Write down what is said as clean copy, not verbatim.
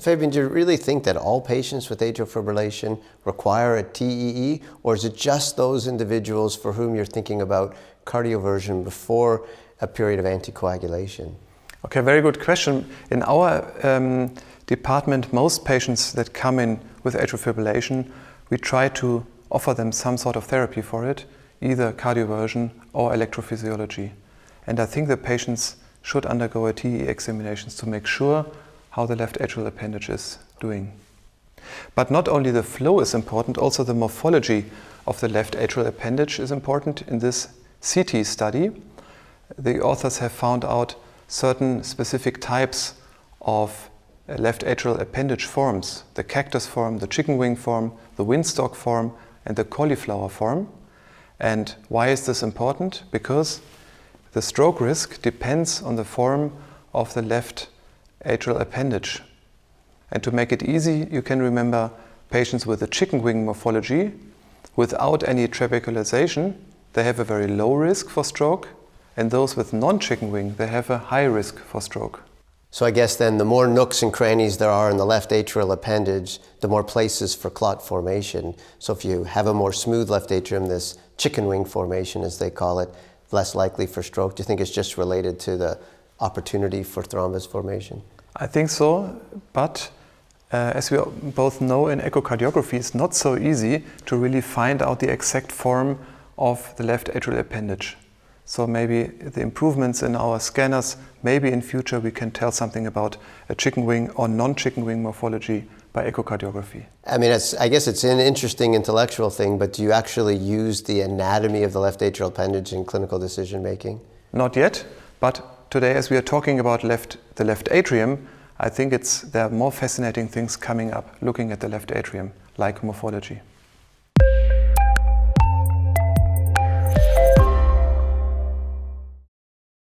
Fabian, do you really think that all patients with atrial fibrillation require a TEE, or is it just those individuals for whom you're thinking about cardioversion before a period of anticoagulation? Okay, very good question. In our department, most patients that come in with atrial fibrillation, we try to offer them some sort of therapy for it, either cardioversion or electrophysiology. And I think the patients should undergo a TEE examinations to make sure how the left atrial appendage is doing. But not only the flow is important, also the morphology of the left atrial appendage is important. In this CT study, the authors have found out certain specific types of left atrial appendage forms: the cactus form, the chicken wing form, the windstalk form, and the cauliflower form. And why is this important? Because the stroke risk depends on the form of the left atrial appendage. And to make it easy, you can remember patients with a chicken wing morphology without any trabecularization, they have a very low risk for stroke, and those with non-chicken wing, they have a high risk for stroke. So I guess then the more nooks and crannies there are in the left atrial appendage, the more places for clot formation. So if you have a more smooth left atrium, this chicken wing formation as they call it, less likely for stroke. Do you think it's just related to the opportunity for thrombus formation? I think so, but as we both know, in echocardiography it's not so easy to really find out the exact form of the left atrial appendage. So maybe the improvements in our scanners, maybe in future we can tell something about a chicken wing or non-chicken wing morphology by echocardiography. I mean, I guess it's an interesting intellectual thing, but do you actually use the anatomy of the left atrial appendage in clinical decision making? Not yet, but today, as we are talking about the left atrium, I think there are more fascinating things coming up looking at the left atrium, like morphology.